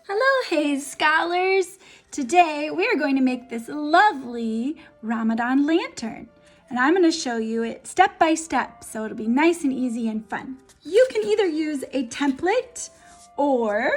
Hello, Hayes Scholars! Today we are going to make this lovely Ramadan lantern. And I'm going to show you it step by step, so it'll be nice and easy and fun. You can either use a template or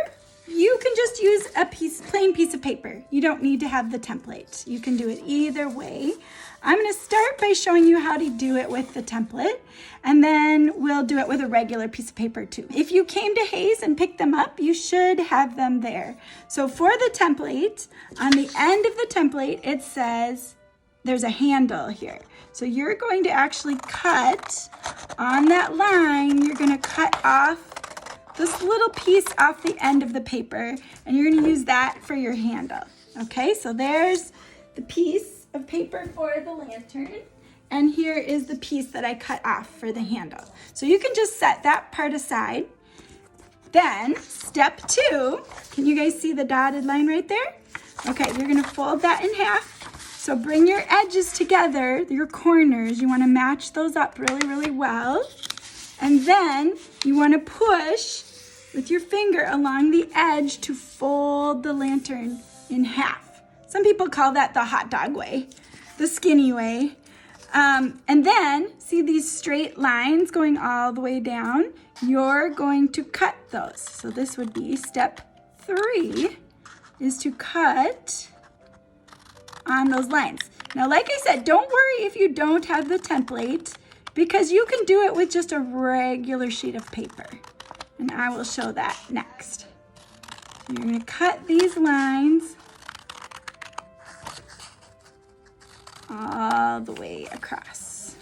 you can just use a plain piece of paper. You don't need to have the template. You can do it either way. I'm going to start by showing you how to do it with the template, and then we'll do it with a regular piece of paper too. If you came to Hayes and picked them up, you should have them there. So for the template, on the end of the template, it says there's a handle here. So you're going to actually cut on that line, you're going to cut off this little piece off the end of the paper, and you're going to use that for your handle. Okay, so there's the piece of paper for the lantern, and here is the piece that I cut off for the handle. So you can just set that part aside. Then step 2, can you guys see the dotted line right there? Okay, you're going to fold that in half. So bring your edges together, your corners, you want to match those up really well. And then you want to push with your finger along the edge to fold the lantern in half. Some people call that the hot dog way, the skinny way. And then see these straight lines going all the way down? You're going to cut those. So this would be step 3, is to cut on those lines. Now, like I said, don't worry if you don't have the template, because you can do it with just a regular sheet of paper. And I will show that next. So you're going to cut these lines all the way across.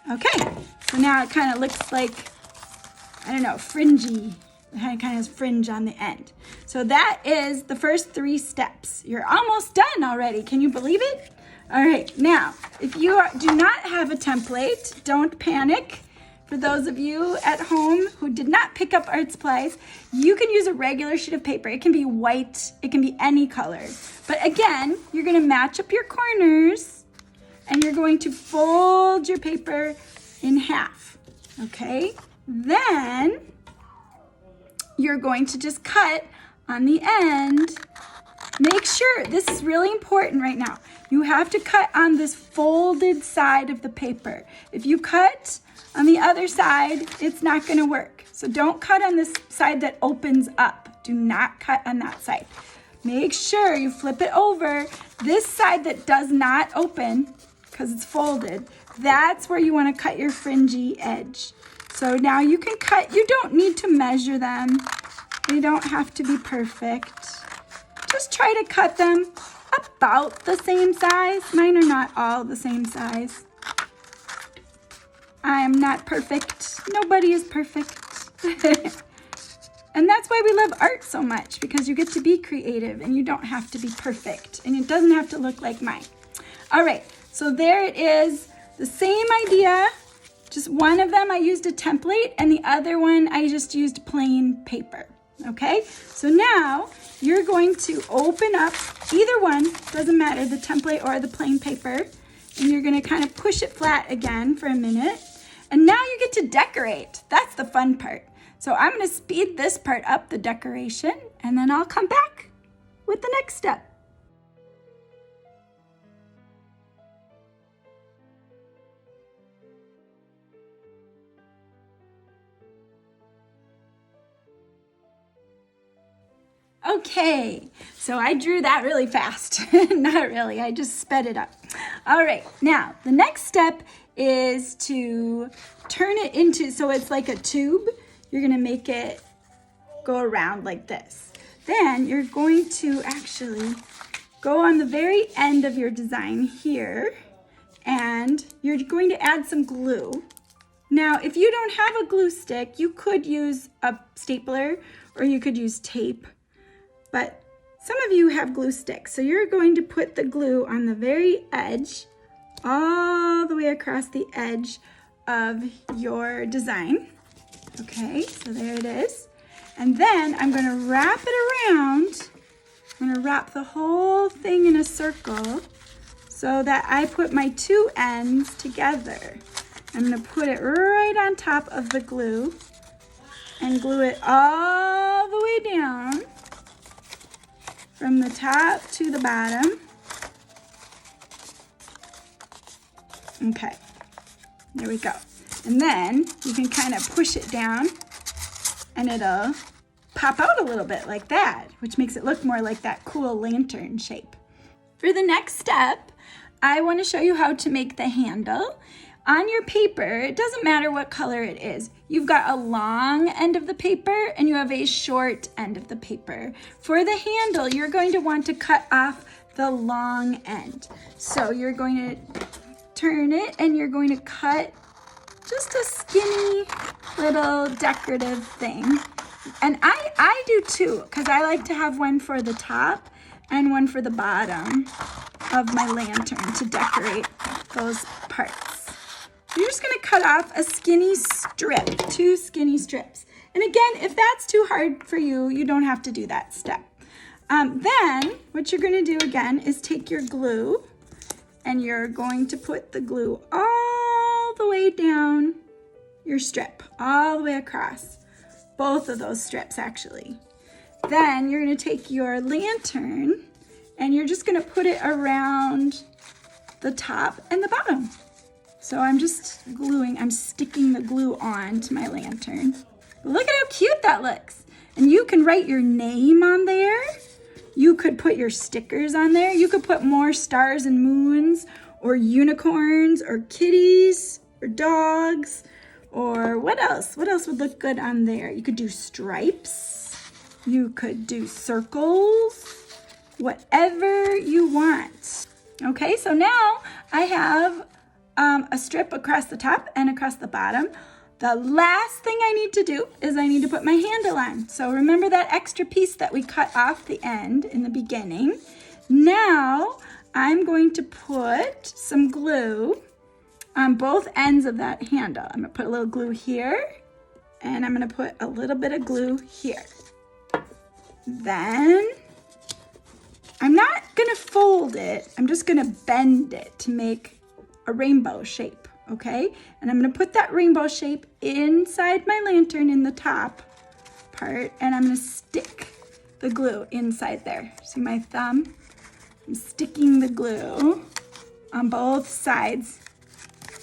Okay, so now it kind of looks like, I don't know, fringy. It kind of has fringe on the end. So that is the first 3 steps. You're almost done already. Can you believe it? All right, now, if you do not have a template, don't panic. For those of you at home who did not pick up art supplies, you can use a regular sheet of paper. It can be white, it can be any color. But again, you're gonna match up your corners and you're going to fold your paper in half, okay? Then you're going to just cut on the end. Make sure, this is really important right now, you have to cut on this folded side of the paper. If you cut on the other side, it's not gonna work. So don't cut on this side that opens up. Do not cut on that side. Make sure you flip it over. This side that does not open, because it's folded, that's where you wanna cut your fringy edge. So now you can cut, you don't need to measure them. They don't have to be perfect. Just try to cut them about the same size. Mine are not all the same size. I am not perfect. Nobody is perfect. And that's why we love art so much, because you get to be creative and you don't have to be perfect, and it doesn't have to look like mine. All right, so there it is. The same idea, just one of them I used a template and the other one I just used plain paper. Okay, so now you're going to open up either one, doesn't matter, the template or the plain paper, and you're going to kind of push it flat again for a minute. And now you get to decorate. That's the fun part. So I'm going to speed this part up, the decoration, and then I'll come back with the next step. Okay, so I drew that really fast. Not really, I just sped it up. All right, now the next step is to turn it into, so it's like a tube. You're gonna make it go around like this. Then you're going to actually go on the very end of your design here, and you're going to add some glue. Now, if you don't have a glue stick, you could use a stapler or you could use tape. But some of you have glue sticks, so you're going to put the glue on the very edge, all the way across the edge of your design. Okay, so there it is. And then I'm gonna wrap it around. I'm gonna wrap the whole thing in a circle so that I put my 2 ends together. I'm gonna put it right on top of the glue and glue it all the way down from the top to the bottom. Okay, there we go. And then you can kind of push it down and it'll pop out a little bit like that, which makes it look more like that cool lantern shape. For the next step, I want to show you how to make the handle. On your paper, it doesn't matter what color it is. You've got a long end of the paper and you have a short end of the paper. For the handle, you're going to want to cut off the long end. So you're going to turn it and you're going to cut just a skinny little decorative thing. And I do too, because I like to have one for the top and one for the bottom of my lantern to decorate those parts. You're just gonna cut off a skinny strip, 2 skinny strips. And again, if that's too hard for you, you don't have to do that step. Then what you're gonna do again is take your glue and you're going to put the glue all the way down your strip, all the way across. Both of those strips actually. Then you're gonna take your lantern and you're just gonna put it around the top and the bottom. So I'm just I'm sticking the glue on to my lantern. Look at how cute that looks. And you can write your name on there. You could put your stickers on there. You could put more stars and moons or unicorns or kitties or dogs or what else? What else would look good on there? You could do stripes. You could do circles, whatever you want. Okay, so now I have a strip across the top and across the bottom. The last thing I need to do is I need to put my handle on. So remember that extra piece that we cut off the end in the beginning. Now I'm going to put some glue on both ends of that handle. I'm gonna put a little glue here and I'm gonna put a little bit of glue here. Then I'm not gonna fold it, I'm just gonna bend it to make a rainbow shape, okay? And I'm gonna put that rainbow shape inside my lantern in the top part and I'm gonna stick the glue inside there. See my thumb? I'm sticking the glue on both sides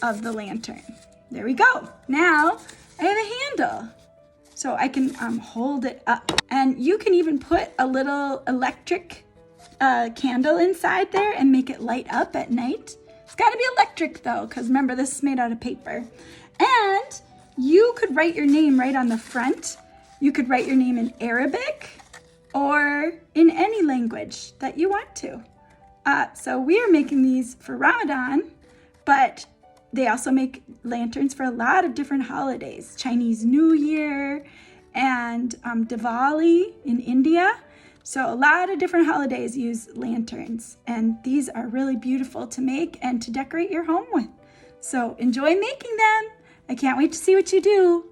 of the lantern. There we go. Now I have a handle. So I can hold it up. And you can even put a little electric candle inside there and make it light up at night. It's gotta be electric though, because remember this is made out of paper. And you could write your name right on the front. You could write your name in Arabic or in any language that you want to. So we are making these for Ramadan, but they also make lanterns for a lot of different holidays. Chinese New Year and Diwali in India. So a lot of different holidays use lanterns, and these are really beautiful to make and to decorate your home with. So enjoy making them. I can't wait to see what you do.